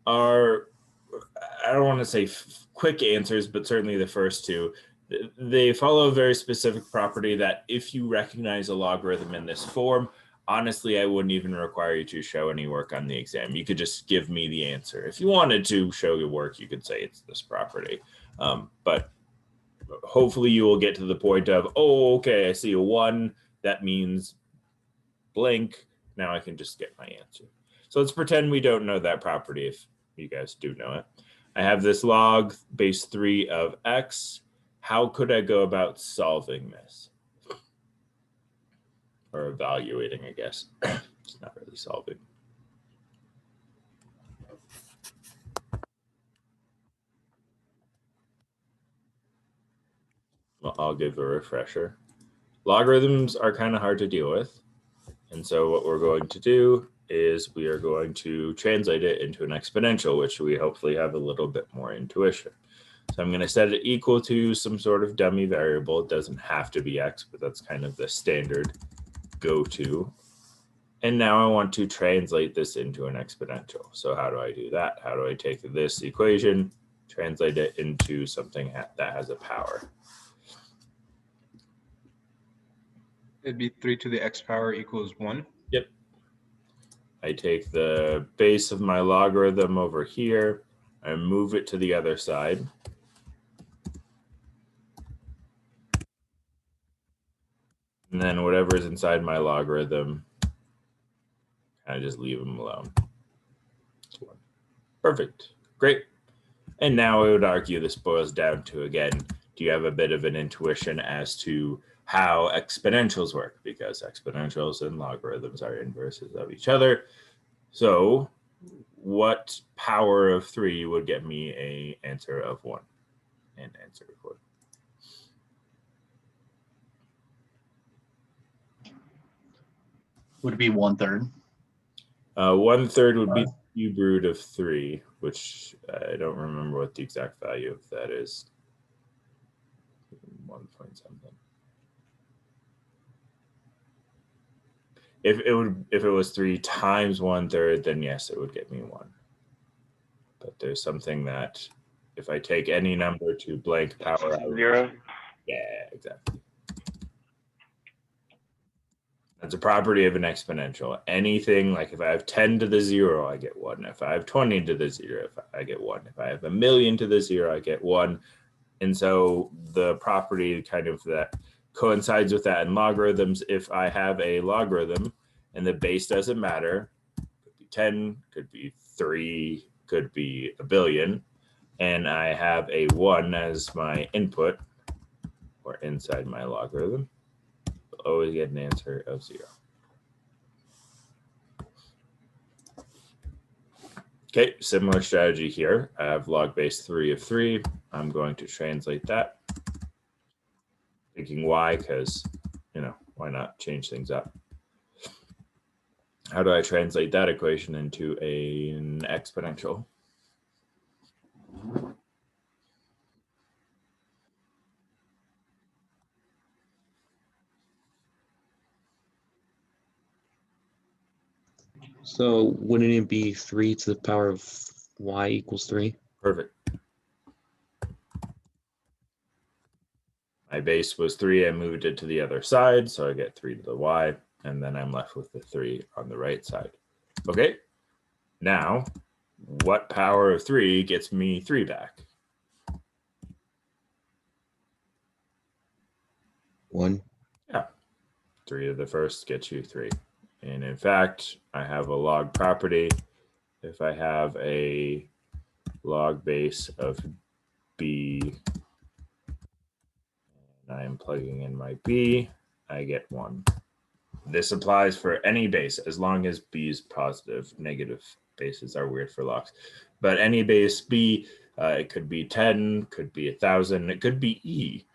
are, I don't want to say quick answers, but certainly the first two. They follow a very specific property that if you recognize a logarithm in this form, honestly, I wouldn't even require you to show any work on the exam. You could just give me the answer. If you wanted to show your work, you could say it's this property. But hopefully you will get to the point of, oh, okay, I see a 1. That means blank. Now I can just get my answer. So let's pretend we don't know that property if you guys do know it. I have this log base 3 of x. How could I go about solving this? Or evaluating, I guess. It's not really solving. Well, I'll give a refresher. Logarithms are kind of hard to deal with. And so what we're going to do is we are going to translate it into an exponential, which we hopefully have a little bit more intuition. So I'm going to set it equal to some sort of dummy variable. It doesn't have to be x, but that's kind of the standard go-to. And now I want to translate this into an exponential. So how do I do that? How do I take this equation, translate it into something that has a power? It'd be 3 to the x power equals 1. Yep. I take the base of my logarithm over here, I move it to the other side. And then whatever's inside my logarithm, I just leave them alone. Perfect. Great. And now I would argue this boils down to, again, do you have a bit of an intuition as to how exponentials work? Because exponentials and logarithms are inverses of each other. So what power of 3 would get me an answer of 1? And answer of 1. Would it be 1/3? 1/3 would be the cube root of 3, which I don't remember what the exact value of that is. 1 point something. If it was 3 times 1/3, then yes, it would get me 1. But there's something that if I take any number to blank power, 0. Yeah, exactly. That's a property of an exponential. Anything like if I have 10 to the 0, I get 1. If I have 20 to the 0, I get 1. If I have 1,000,000 to the 0, I get 1. And so the property kind of that coincides with that in logarithms. If I have a logarithm and the base doesn't matter, could be 10, could be 3, could be 1,000,000,000, and I have a 1 as my input or inside my logarithm, I'll always get an answer of 0. Okay, similar strategy here. I have log base 3 of 3. I'm going to translate that. Thinking why, because, why not change things up? How do I translate that equation into an exponential? So wouldn't it be 3 to the power of y equals 3? Perfect. My base was 3. I moved it to the other side, so I get 3 to the y, and then I'm left with the 3 on the right side. Okay, now what power of 3 gets me 3 back? 1. Yeah, 3 to the first gets you 3. And in fact, I have a log property. If I have a log base of b, and I am plugging in my b, I get 1. This applies for any base as long as b is positive. Negative bases are weird for logs. But any base b, it could be 10, could be 1,000, it could be e.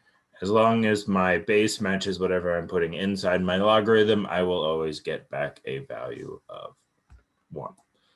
As long as my base matches whatever I'm putting inside my logarithm, I will always get back a value of 1.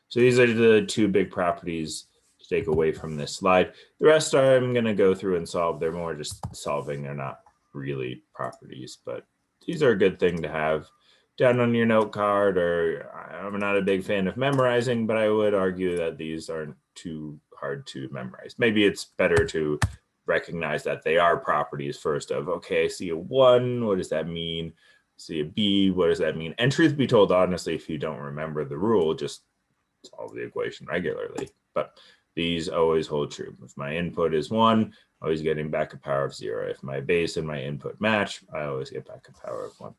So these are the 2 big properties to take away from this slide. The rest I'm going to go through and solve. They're more just solving. They're not really properties, but these are a good thing to have down on your note card, or I'm not a big fan of memorizing, but I would argue that these aren't too hard to memorize. Maybe it's better to recognize that they are properties first of, okay, I see a 1, what does that mean? See a B, what does that mean? And truth be told, honestly, if you don't remember the rule, just solve the equation regularly. But these always hold true. If my input is 1, always getting back a power of 0. If my base and my input match, I always get back a power of 1.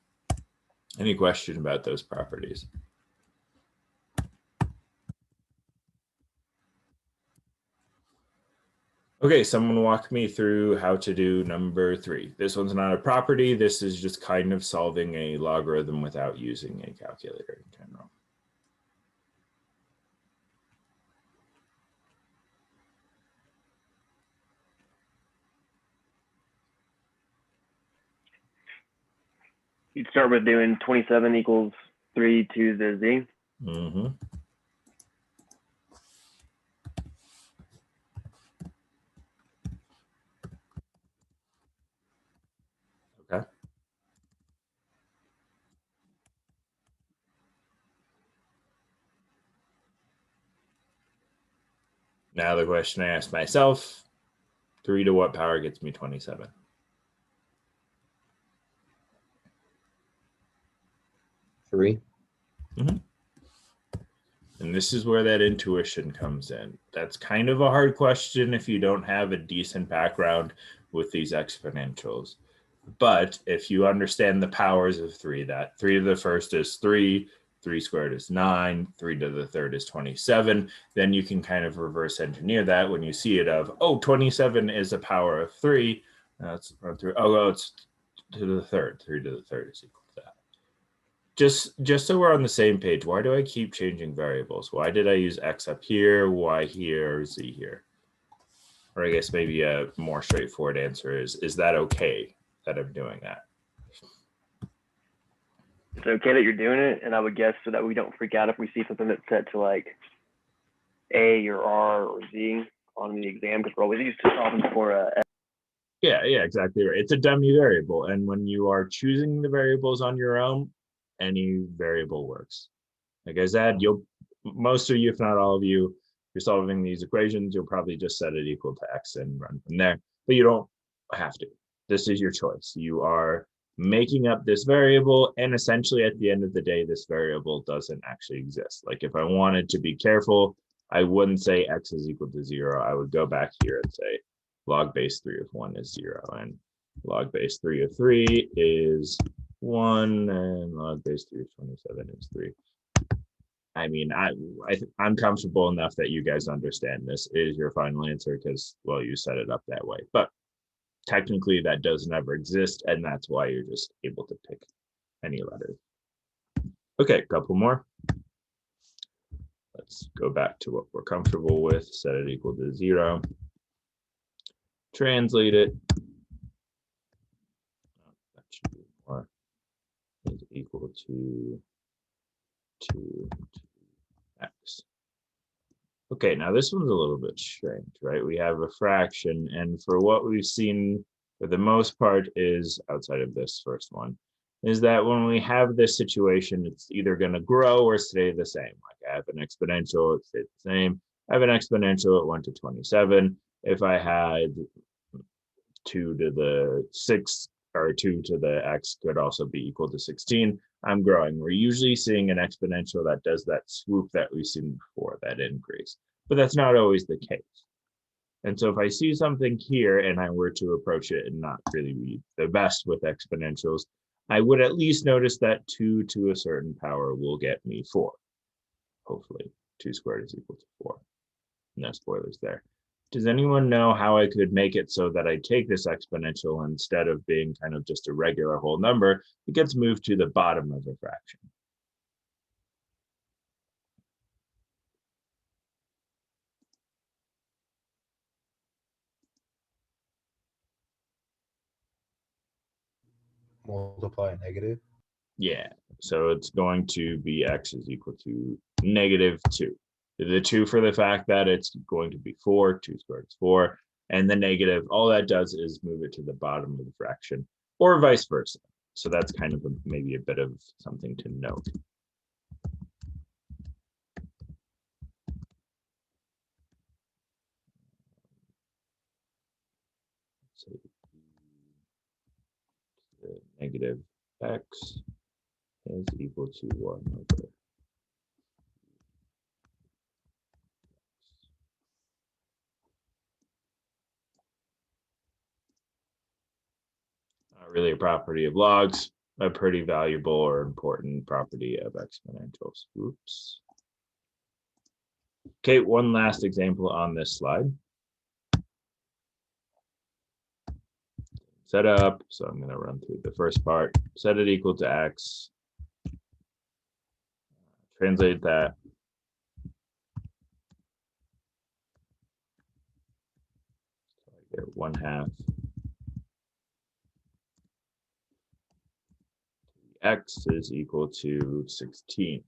Any question about those properties? Okay, someone walk me through how to do number 3. This one's not a property. This is just kind of solving a logarithm without using a calculator in general. You'd start with doing 27 equals 3 to the z. Mm-hmm. Okay. Now the question I asked myself, 3 to what power gets me 27? Three. And this is where that intuition comes in. That's kind of a hard question if you don't have a decent background with these exponentials. But if you understand the powers of 3, that 3 to the first is 3, 3 squared is 9, 3 to the third is 27, then you can kind of reverse engineer that when you see it of, oh, 27 is a power of 3. Let's run through, oh, it's to the third. 3 to the third is equal to that. Just so we're on the same page, why do I keep changing variables? Why did I use x up here, y here, z here? Or I guess maybe a more straightforward answer is that okay that I'm doing that? It's okay that you're doing it, and I would guess so that we don't freak out if we see something that's set to like A or R or Z on the exam, because we're always used to solving for a. Yeah, exactly right. It's a dummy variable, and when you are choosing the variables on your own, any variable works. Like I said, most of you, if not all of you, you're solving these equations, you'll probably just set it equal to x and run from there, but you don't have to. This is your choice. You are making up this variable, and essentially at the end of the day, this variable doesn't actually exist. Like if I wanted to be careful, I wouldn't say x is equal to 0. I would go back here and say log base 3 of 1 is 0, and log base 3 of 3 is 1, and log base 3 of 27 is 3. I mean, I'm comfortable enough that you guys understand this is your final answer because, well, you set it up that way. But technically, that does never exist, and that's why you're just able to pick any letter. Okay, a couple more. Let's go back to what we're comfortable with. Set it equal to 0. Translate it. That should be more. Is equal to 2x. Okay, now this one's a little bit strange, right? We have a fraction, and for what we've seen for the most part is, outside of this first one, is that when we have this situation, it's either going to grow or stay the same. Like I have an exponential, it stayed the same. I have an exponential, it went to 27. If I had 2 to the 6 or 2 to the x could also be equal to 16, I'm growing. We're usually seeing an exponential that does that swoop that we've seen before, that increase, but that's not always the case. And so if I see something here and I were to approach it and not really be the best with exponentials, I would at least notice that 2 to a certain power will get me 4. Hopefully 2 squared is equal to 4. No spoilers there. Does anyone know how I could make it so that I take this exponential, instead of being kind of just a regular whole number, it gets moved to the bottom of a fraction? Multiply a negative. Yeah, so it's going to be x is equal to -2. The 2 for the fact that it's going to be 4, 2 squared is 4, and the negative, all that does is move it to the bottom of the fraction, or vice versa. So that's kind of maybe a bit of something to note. So the negative x is equal to 1 over. Not really a property of logs, a pretty valuable or important property of exponentials. Oops. Okay, one last example on this slide. Set up, so I'm going to run through the first part. Set it equal to x. Translate that. So I get 1/2 x is equal to 16.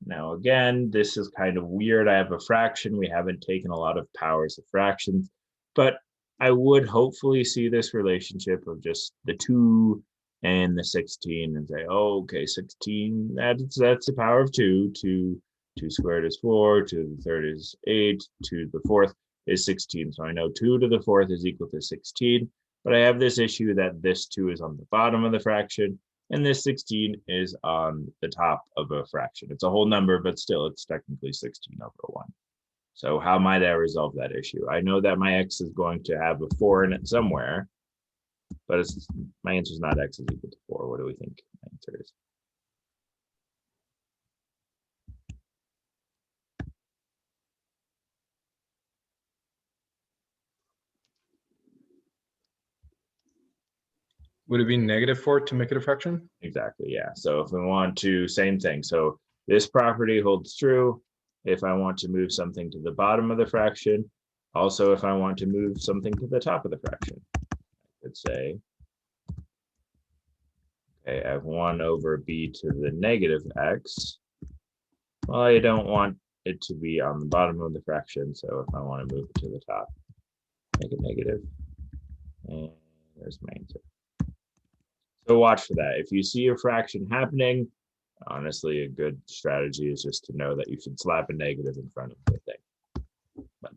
Now, again, this is kind of weird. I have a fraction. We haven't taken a lot of powers of fractions, but I would hopefully see this relationship of just the 2 and the 16 and say, oh, okay, 16, that's the power of 2. 2 squared is 4, 2 to the third is 8, 2 to the fourth is 16. So I know 2 to the fourth is equal to 16, but I have this issue that this 2 is on the bottom of the fraction, and this 16 is on the top of a fraction. It's a whole number, but still it's technically 16 over 1. So how might I resolve that issue? I know that my x is going to have a 4 in it somewhere, but my answer is not x is equal to 4. What do we think my answer is? Would it be -4 to make it a fraction? Exactly, yeah. So if we want to, same thing. So this property holds true if I want to move something to the bottom of the fraction. Also, if I want to move something to the top of the fraction, I could say, okay, I have 1 over b to the negative x. Well, I don't want it to be on the bottom of the fraction. So if I want to move it to the top, make it negative. And there's my answer. So watch for that. If you see a fraction happening, honestly, a good strategy is just to know that you should slap a negative in front of the thing. But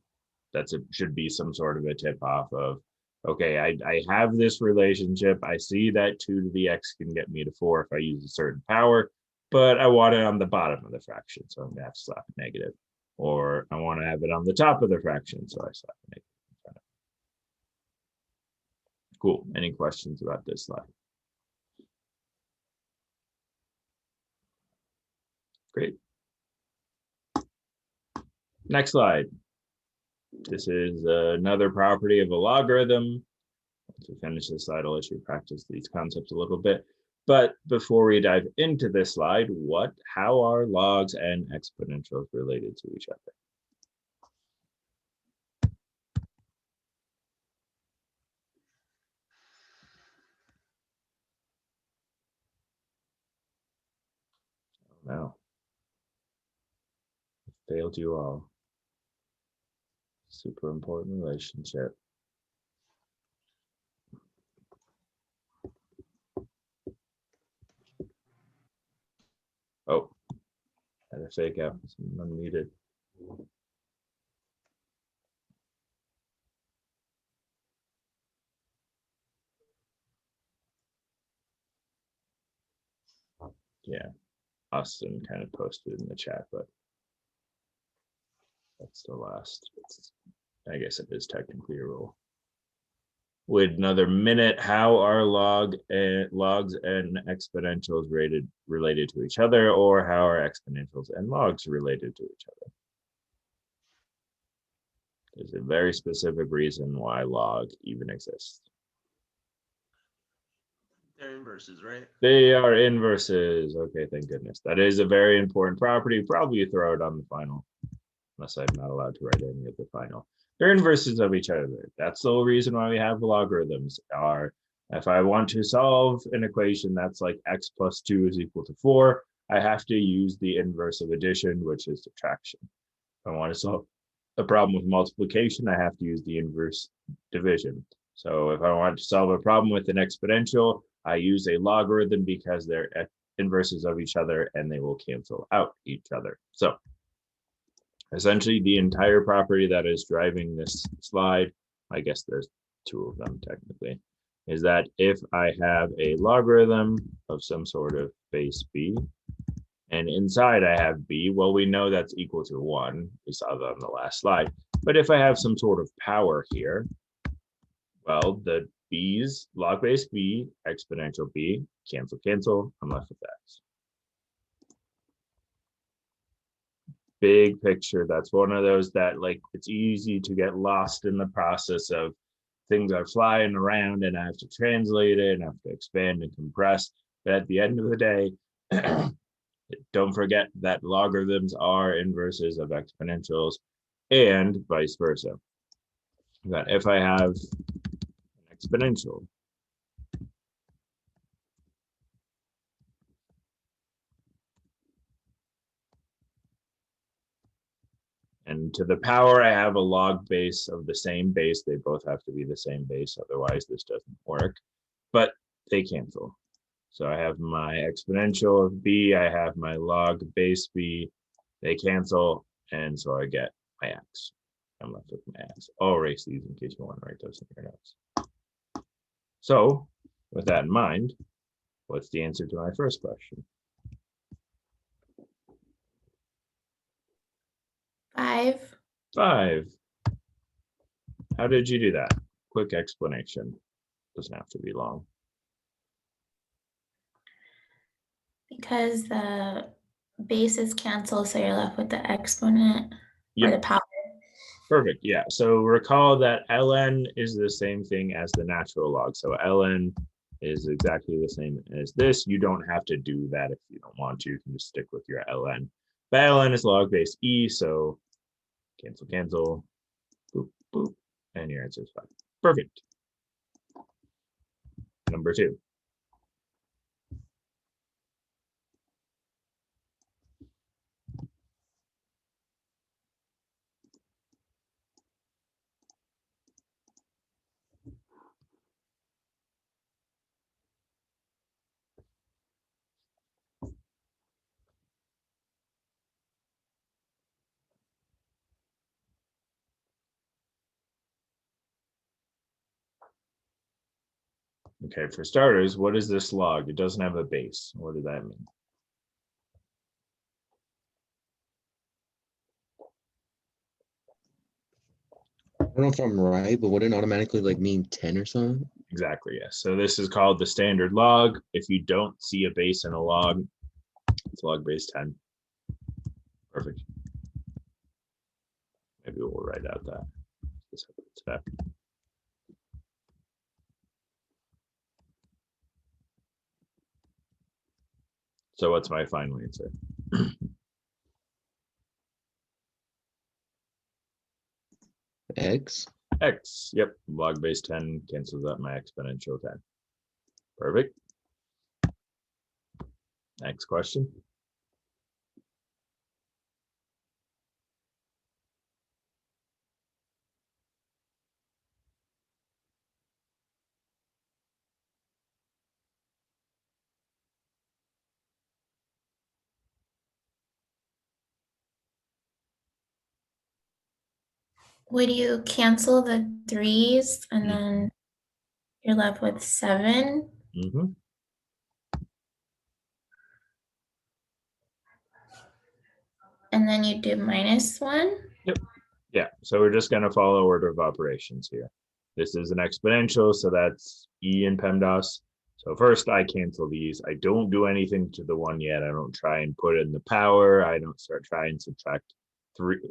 should be some sort of a tip off of, okay, I have this relationship. I see that 2 to the x can get me to 4 if I use a certain power, but I want it on the bottom of the fraction, so I'm going to have to slap a negative. Or I want to have it on the top of the fraction, so I slap a negative in front of it. Cool. Any questions about this slide? Great. Next slide. This is another property of a logarithm. Once we finish this slide, I'll let you practice these concepts a little bit. But before we dive into this slide, how are logs and exponentials related to each other? Oh, no. Failed you all. Super important relationship. Oh, had a fake out. I'm unmuted. Yeah, Austin kind of posted in the chat, but that's the last. I guess it is technically a rule. With another minute, how are logs and exponentials related to each other, or how are exponentials and logs related to each other? There's a very specific reason why log even exists. They're inverses, right? They are inverses. Okay, thank goodness. That is a very important property. Probably throw it on the final, unless I'm not allowed to write any of the final. They're inverses of each other. That's the whole reason why we have logarithms. If I want to solve an equation that's like x plus 2 is equal to 4, I have to use the inverse of addition, which is subtraction. If I want to solve a problem with multiplication, I have to use the inverse division. So if I want to solve a problem with an exponential, I use a logarithm because they're inverses of each other and they will cancel out each other. So essentially the entire property that is driving this slide, I guess there's two of them technically, is that if I have a logarithm of some sort of base b, and inside I have b, well, we know that's equal to 1. We saw that on the last slide. But if I have some sort of power here, well, the b's, log base b, exponential b, cancel, cancel, I'm left with x. Big picture, that's one of those that, like, it's easy to get lost in the process of things are flying around and I have to translate it and I have to expand and compress. But at the end of the day, don't forget that logarithms are inverses of exponentials and vice versa. That if I have an exponential, and to the power, I have a log base of the same base. They both have to be the same base, otherwise this doesn't work, but they cancel. So I have my exponential of b, I have my log base b, they cancel, and so I get my x. I'm left with my x. I'll erase these in case you want to write those in your notes. So with that in mind, what's the answer to my first question? 5. 5. How did you do that? Quick explanation. Doesn't have to be long. Because the bases cancel, so you're left with the exponent or the Yep. power. Perfect. Yeah. So recall that ln is the same thing as the natural log. So ln is exactly the same as this. You don't have to do that if you don't want to. You can just stick with your ln. But ln is log base e, so cancel, cancel, boop, boop, and your answer is 5. Perfect. Number 2. Okay, for starters, what is this log? It doesn't have a base. What does that mean? I don't know if I'm right, but wouldn't it automatically like mean 10 or something? Exactly, yes. So this is called the standard log. If you don't see a base in a log, it's log base 10. Perfect. Maybe we'll write out that. So what's my final answer? X. X. Yep. Log base 10 cancels out my exponential 10. Perfect. Next question. Would you cancel the 3s and Mhm. then you're left with 7? Mm-hmm. And then you do -1? Yeah, so we're just going to follow order of operations here. This is an exponential, so that's E in PEMDAS. So first I cancel these. I don't do anything to the 1 yet. I don't try and put in the power. I don't start trying to subtract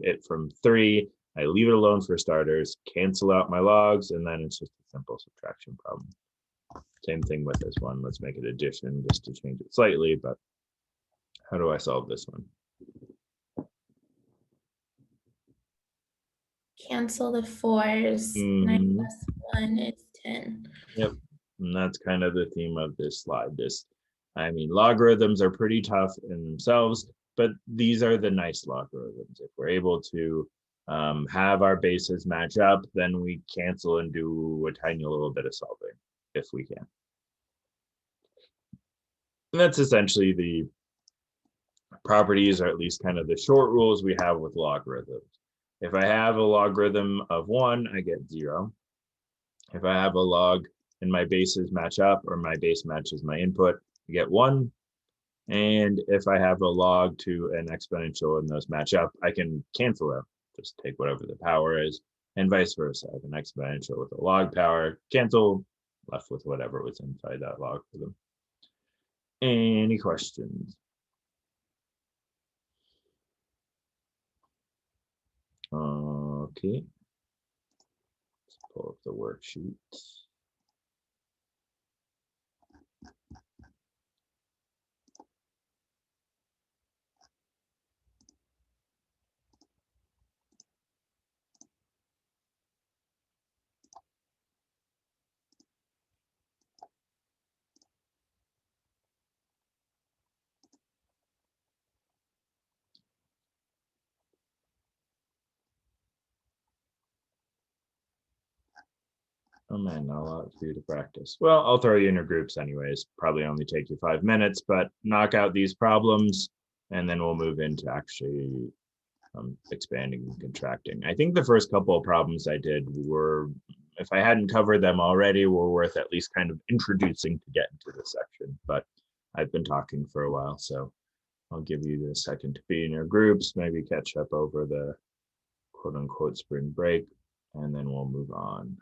it from 3. I leave it alone for starters, cancel out my logs, and then it's just a simple subtraction problem. Same thing with this one. Let's make it addition just to change it slightly, but how do I solve this one? Cancel the 4s. 9 plus 1 is 10. Yep. And that's kind of the theme of this slide. I mean, logarithms are pretty tough in themselves, but these are the nice logarithms. If we're able to have our bases match up, then we cancel and do a tiny little bit of solving if we can. And that's essentially the properties, or at least kind of the short rules we have with logarithms. If I have a logarithm of 1, I get 0. If I have a log and my bases match up, or my base matches my input, I get 1. And if I have a log to an exponential and those match up, I can cancel out, just take whatever the power is, and vice versa. I have an exponential with a log power, cancel, left with whatever was inside that logarithm. Any questions? Okay. Let's pull up the worksheet. Oh man, not a lot for you to practice. Well, I'll throw you in your groups anyways. Probably only take you 5 minutes, but knock out these problems and then we'll move into actually expanding and contracting. I think the first couple of problems I did were, if I hadn't covered them already, were worth at least kind of introducing to get into the section. But I've been talking for a while, so I'll give you the second to be in your groups, maybe catch up over the quote unquote spring break, and then we'll move on.